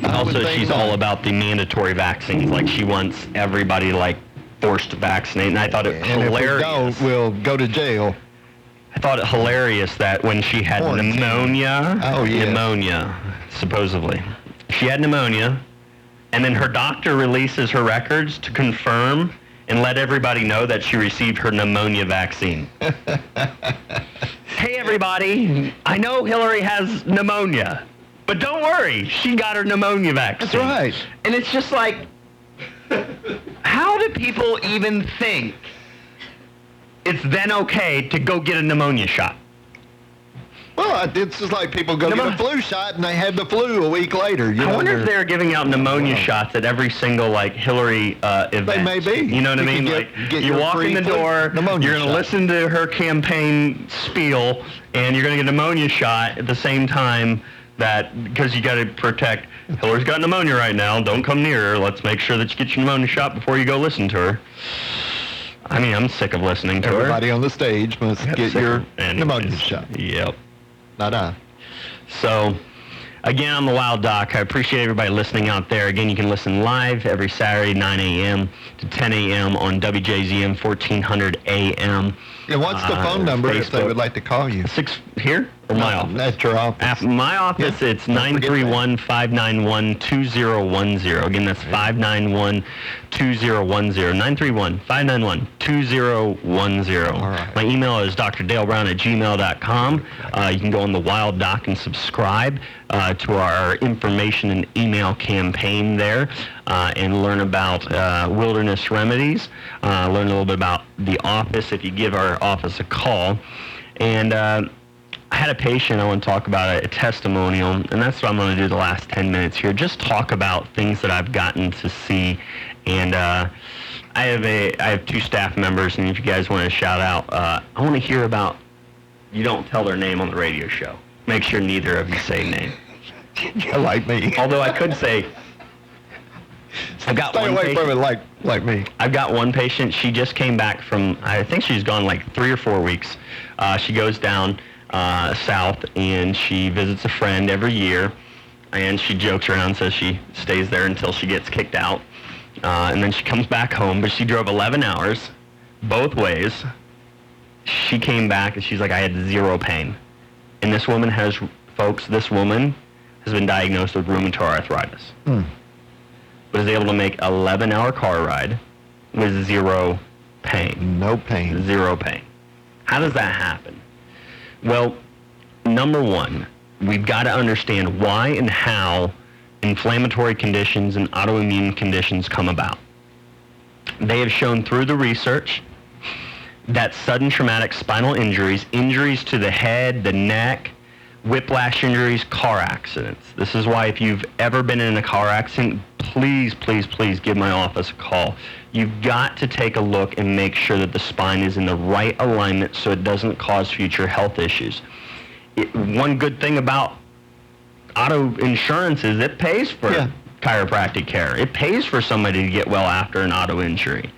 [SPEAKER 3] Also, she's all about the mandatory vaccines. Like, she wants everybody, forced to vaccinate. And I thought it hilarious.
[SPEAKER 2] And if we don't, we'll go to jail.
[SPEAKER 3] I thought it hilarious that when she had pneumonia, supposedly, she had pneumonia, and then her doctor releases her records to confirm and let everybody know that she received her pneumonia vaccine. Hey, everybody, I know Hillary has pneumonia. But don't worry, she got her pneumonia vaccine.
[SPEAKER 2] That's right.
[SPEAKER 3] And it's just like, how do people even think it's then okay to go get a pneumonia shot?
[SPEAKER 2] Well, it's just like people go get a flu shot and they have the flu a week later.
[SPEAKER 3] I wonder if they're giving out pneumonia shots at every single Hillary event.
[SPEAKER 2] They may be.
[SPEAKER 3] You know what I mean? You walk in the door, you're going to listen to her campaign spiel, and you're going to get a pneumonia shot at the same time. Because you got to protect, Hillary's got pneumonia right now, don't come near her, let's make sure that you get your pneumonia shot before you go listen to her. I mean, I'm sick of listening to
[SPEAKER 2] Everybody on the stage must get your pneumonia shot.
[SPEAKER 3] Yep.
[SPEAKER 2] Not
[SPEAKER 3] So, again, I'm the Wild Doc. I appreciate everybody listening out there. Again, you can listen live every Saturday, 9 a.m. to 10 a.m. on WJZM 1400 a.m.
[SPEAKER 2] And what's the phone number if they would like to call you?
[SPEAKER 3] Here or my office?
[SPEAKER 2] At your office.
[SPEAKER 3] My office, it's 931-591-2010. Again, that's 591-2010. 931-591-2010.
[SPEAKER 2] All right.
[SPEAKER 3] My email is drdalebrown@gmail.com. You can go on the Wild Doc and subscribe to our information and email campaign there and learn about wilderness remedies. Learn a little bit about the office if you give our office a call. And I had a patient I want to talk about, a testimonial, and that's what I'm going to do the last 10 minutes here. Just talk about things that I've gotten to see. And I have two staff members, and if you guys want to shout out, I want to hear about, you don't tell their name on the radio show. Make sure neither of you say name.
[SPEAKER 2] Like me.
[SPEAKER 3] Although I could say, I've got
[SPEAKER 2] Stay away from it like me.
[SPEAKER 3] I've got one patient. She just came back from, I think she's gone like 3 or 4 weeks. She goes down south, and she visits a friend every year, and she jokes around and says she stays there until she gets kicked out. And then she comes back home, but she drove 11 hours both ways. She came back, and she's like, I had zero pain. And this woman has been diagnosed with rheumatoid arthritis. But is able to make 11-hour car ride with zero pain.
[SPEAKER 2] No pain.
[SPEAKER 3] Zero pain. How does that happen? Well, number one, we've got to understand why and how inflammatory conditions and autoimmune conditions come about. They have shown through the research that sudden traumatic spinal injuries to the head, the neck, whiplash injuries, car accidents. This is why if you've ever been in a car accident, please, please, please give my office a call. You've got to take a look and make sure that the spine is in the right alignment so it doesn't cause future health issues. One good thing about auto insurance is it pays for chiropractic care. It pays for somebody to get well after an auto injury.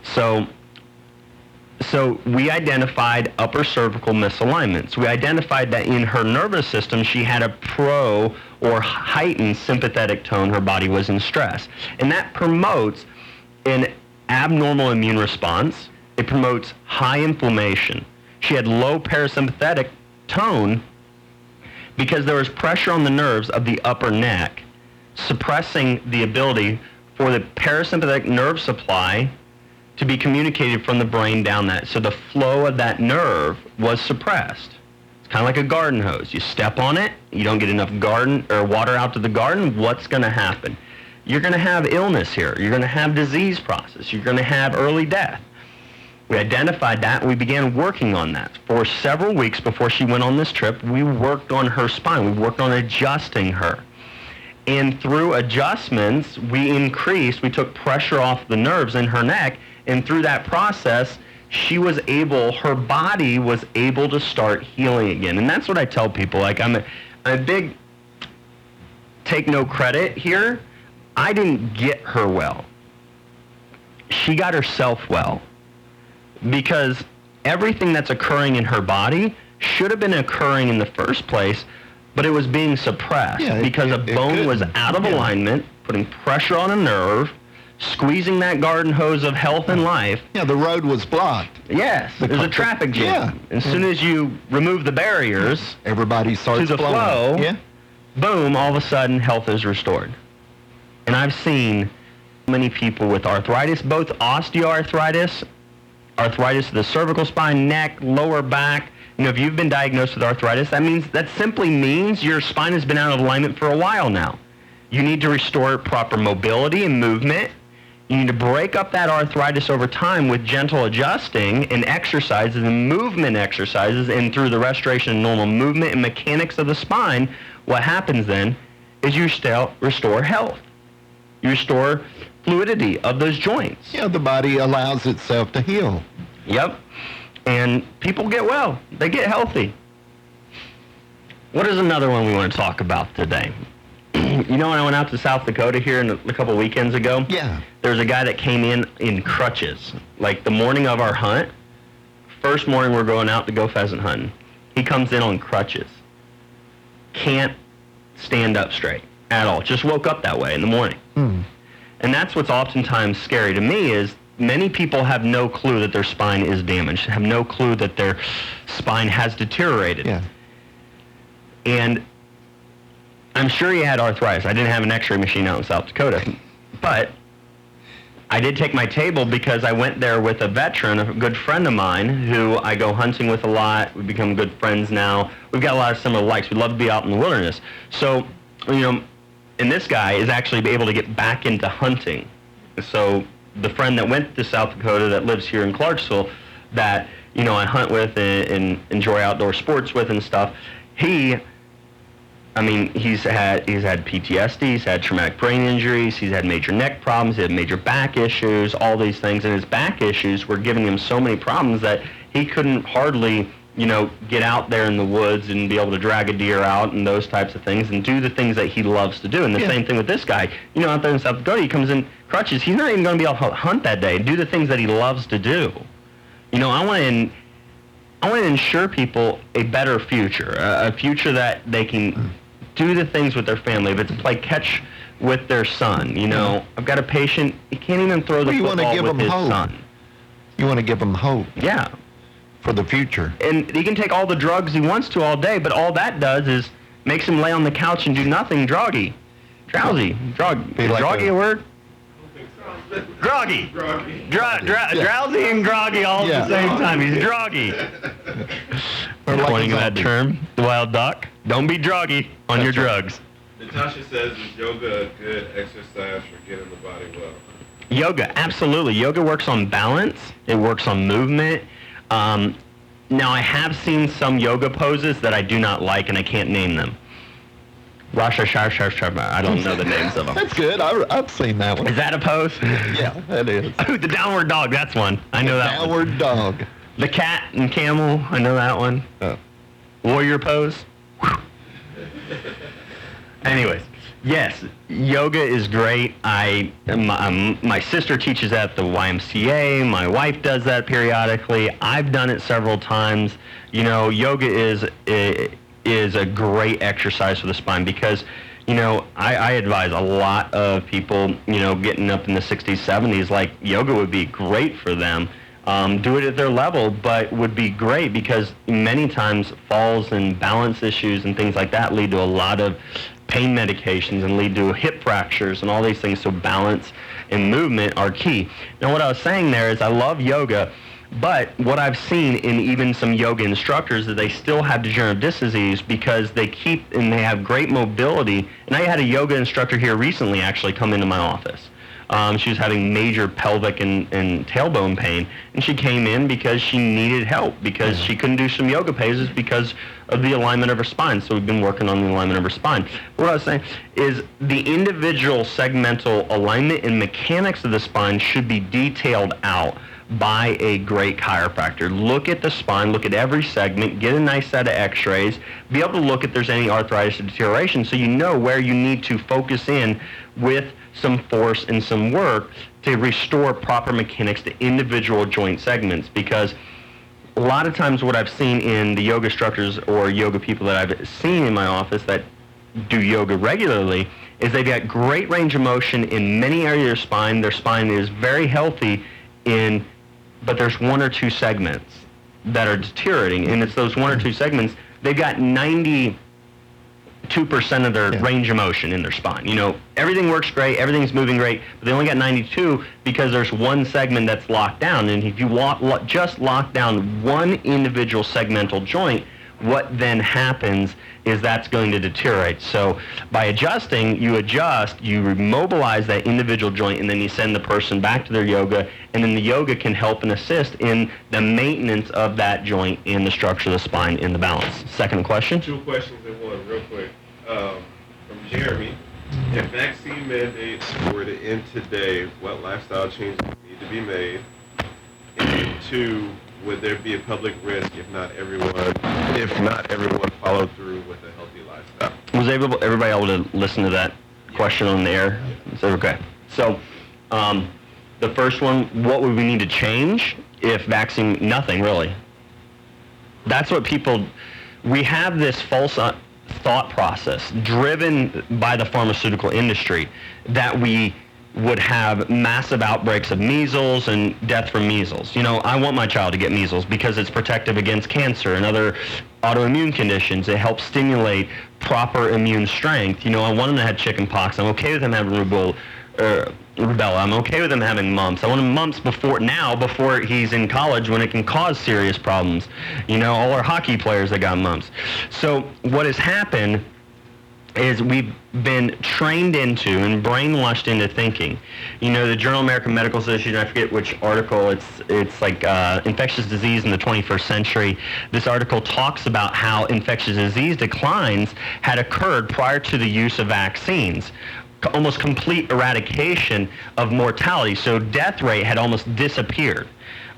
[SPEAKER 3] So we identified upper cervical misalignments. We identified that in her nervous system, she had a pro or heightened sympathetic tone. Her body was in stress. And that promotes an abnormal immune response. It promotes high inflammation. She had low parasympathetic tone because there was pressure on the nerves of the upper neck, suppressing the ability for the parasympathetic nerve supply to be communicated from the brain down that. So the flow of that nerve was suppressed. It's kind of like a garden hose. You step on it, you don't get enough garden or water out to the garden, what's going to happen? You're going to have illness here. You're going to have disease process. You're going to have early death. We identified that, and we began working on that. For several weeks before she went on this trip, we worked on her spine. We worked on adjusting her. And through adjustments, we took pressure off the nerves in her neck, and through that process, her body was able to start healing again. And that's what I tell people. Like, I'm a big take no credit here. I didn't get her well. She got herself well. Because everything that's occurring in her body should have been occurring in the first place, but it was being suppressed because a bone was out of alignment, putting pressure on a nerve, squeezing that garden hose of health and life.
[SPEAKER 2] Yeah, the road was blocked.
[SPEAKER 3] Yes, there's a traffic jam. As soon as you remove the barriers,
[SPEAKER 2] everybody starts
[SPEAKER 3] to the
[SPEAKER 2] flowing.
[SPEAKER 3] flow, boom, all of a sudden health is restored. And I've seen many people with arthritis, both osteoarthritis, arthritis of the cervical spine, neck, lower back. If you've been diagnosed with arthritis, that simply means your spine has been out of alignment for a while now. You need to restore proper mobility and movement. You need to break up that arthritis over time with gentle adjusting and exercises and movement exercises, and through the restoration of normal movement and mechanics of the spine, what happens then is you restore health. You restore fluidity of those joints.
[SPEAKER 2] Yeah, the body allows itself to heal.
[SPEAKER 3] Yep. And people get well. They get healthy. What is another one we want to talk about today? When I went out to South Dakota here a couple weekends ago, there was a guy that came in crutches. Like the morning of our hunt, first morning we're going out to go pheasant hunting, he comes in on crutches. Can't stand up straight at all. Just woke up that way in the morning. And that's what's oftentimes scary to me is many people have no clue that their spine is damaged, have no clue that their spine has deteriorated.
[SPEAKER 2] Yeah.
[SPEAKER 3] And I'm sure he had arthritis. I didn't have an x-ray machine out in South Dakota. But I did take my table because I went there with a veteran, a good friend of mine, who I go hunting with a lot. We've become good friends now. We've got a lot of similar likes. We love to be out in the wilderness. So, and this guy is actually able to get back into hunting. So the friend that went to South Dakota that lives here in Clarksville that, I hunt with and enjoy outdoor sports with and stuff, he's had PTSD, he's had traumatic brain injuries, he's had major neck problems, he had major back issues, all these things. And his back issues were giving him so many problems that he couldn't hardly get out there in the woods and be able to drag a deer out and those types of things and do the things that he loves to do. And the same thing with this guy. Out there in South Dakota, he comes in crutches. He's not even going to be able to hunt that day and do the things that he loves to do. I want to ensure people a better future, a future that they can do the things with their family. If it's play catch with their son, I've got a patient, he can't even throw the football with his son.
[SPEAKER 2] You want to give him hope.
[SPEAKER 3] Yeah.
[SPEAKER 2] For the future.
[SPEAKER 3] And he can take all the drugs he wants to all day, but all that does is makes him lay on the couch and do nothing, drowsy. Drowsy a word? Groggy. Drowsy and groggy all at the same time. He's groggy. Pointing that term, the wild duck. Don't be groggy on your drugs.
[SPEAKER 1] Natasha says, is yoga a good exercise for getting the body well?
[SPEAKER 3] Yoga, absolutely. Yoga works on balance. It works on movement. Now, I have seen some yoga poses that I do not like, and I can't name them. I don't know the names of them.
[SPEAKER 2] That's good. I've seen that one.
[SPEAKER 3] Is that a pose?
[SPEAKER 2] Yeah, that is.
[SPEAKER 3] Oh, the downward dog. That's one. I know that one.
[SPEAKER 2] Downward dog.
[SPEAKER 3] The cat and camel. I know that one. Warrior pose. Anyways, yes, yoga is great. My sister teaches at the YMCA. My wife does that periodically. I've done it several times. Yoga is a great exercise for the spine because, I advise a lot of people, getting up in the 60s, 70s, like yoga would be great for them. Do it at their level, but would be great because many times falls and balance issues and things like that lead to a lot of pain medications and lead to hip fractures and all these things. So balance and movement are key. Now, what I was saying there is I love yoga, but what I've seen in even some yoga instructors is they still have degenerative disc disease because they have great mobility. And I had a yoga instructor here recently actually come into my office. She was having major pelvic and tailbone pain, and she came in because she needed help because she couldn't do some yoga poses because of the alignment of her spine. So we've been working on the alignment of her spine. What I was saying is the individual segmental alignment and mechanics of the spine should be detailed out by a great chiropractor. Look at the spine, look at every segment, get a nice set of x-rays, be able to look if there's any arthritis or deterioration so you know where you need to focus in with some force and some work to restore proper mechanics to individual joint segments. Because a lot of times what I've seen in the yoga instructors or yoga people that I've seen in my office that do yoga regularly is they've got great range of motion in many areas of their spine. Their spine is very healthy but there's one or two segments that are deteriorating, and it's those one or two segments. They've got 92% of their range of motion in their spine. Everything works great, everything's moving great, but they only got 92 because there's one segment that's locked down. And if you just lock down one individual segmental joint, what then happens is that's going to deteriorate. So by adjusting, you mobilize that individual joint, and then you send the person back to their yoga, and then the yoga can help and assist in the maintenance of that joint in the structure of the spine in the balance. Second question?
[SPEAKER 1] Two questions in one, real quick. From Jeremy. If vaccine mandates were to end today, what lifestyle changes need to be made? And two, would there be a public risk if not everyone followed through with a healthy lifestyle?
[SPEAKER 3] Was everybody able to listen to that question on the air? Okay. So the first one, what would we need to change if vaccine? Nothing, really. That's what we have this false thought process driven by the pharmaceutical industry that we would have massive outbreaks of measles and death from measles. I want my child to get measles because it's protective against cancer and other autoimmune conditions. It helps stimulate proper immune strength. I want him to have chicken pox. I'm okay with him having rubella. I'm okay with him having mumps. I want him mumps before he's in college when it can cause serious problems. All our hockey players that got mumps. So what has happened is we've been trained into and brainwashed into thinking. The Journal of American Medical Association, I forget which article, it's like infectious disease in the 21st century. This article talks about how infectious disease declines had occurred prior to the use of vaccines. almost complete eradication of mortality. So death rate had almost disappeared.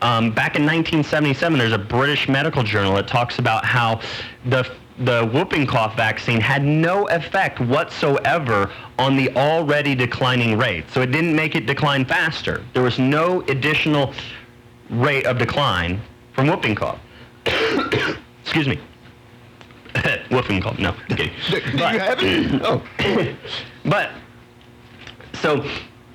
[SPEAKER 3] Back in 1977, there's a British medical journal that talks about how the whooping cough vaccine had no effect whatsoever on the already declining rate. So it didn't make it decline faster. There was no additional rate of decline from whooping cough. Excuse me. Whooping cough, no. Okay.
[SPEAKER 2] You have it? Oh.
[SPEAKER 3] But, so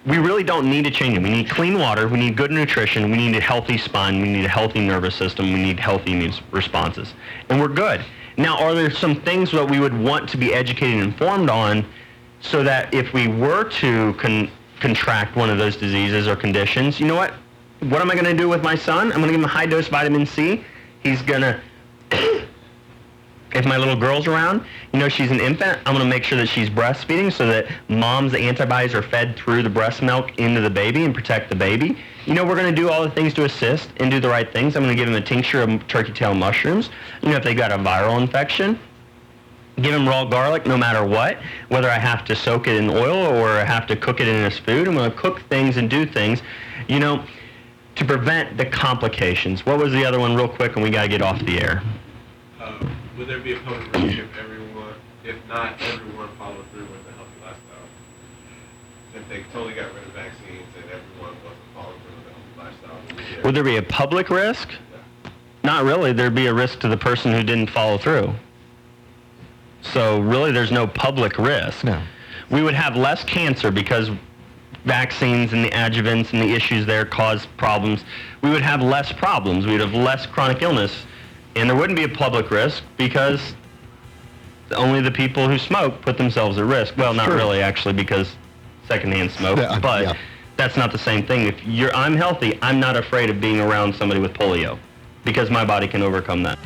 [SPEAKER 3] we really don't need to change it. We need clean water, we need good nutrition, we need a healthy spine, we need a healthy nervous system, we need healthy immune responses. And we're good. Now, are there some things that we would want to be educated and informed on so that if we were to contract one of those diseases or conditions, you know what? What am I going to do with my son? I'm going to give him a high-dose vitamin C. He's going to, if my little girl's around, you know, she's an infant, I'm going to make sure that she's breastfeeding so that mom's antibodies are fed through the breast milk into the baby and protect the baby. You know, we're going to do all the things to assist and do the right things. I'm going to give them a tincture of turkey tail mushrooms. You know, if they got a viral infection, give them raw garlic no matter what, whether I have to soak it in oil or I have to cook it in his food. I'm going to cook things and do things, you know, to prevent the complications. What was the other one real quick, and we got to get off the air?
[SPEAKER 1] Would there be a public risk if not everyone followed through with a healthy lifestyle? If they totally got rid of vaccines and everyone wasn't following through with a healthy lifestyle?
[SPEAKER 3] Would there be a public risk? Yeah. Not really. There'd be a risk to the person who didn't follow through. So really there's no public risk.
[SPEAKER 2] No.
[SPEAKER 3] We would have less cancer because vaccines and the adjuvants and the issues there cause problems. We would have less problems. We'd have less chronic illness. And there wouldn't be a public risk because only the people who smoke put themselves at risk. Well, not really, actually, because secondhand smoke. But that's not the same thing. If I'm healthy, I'm not afraid of being around somebody with polio because my body can overcome that.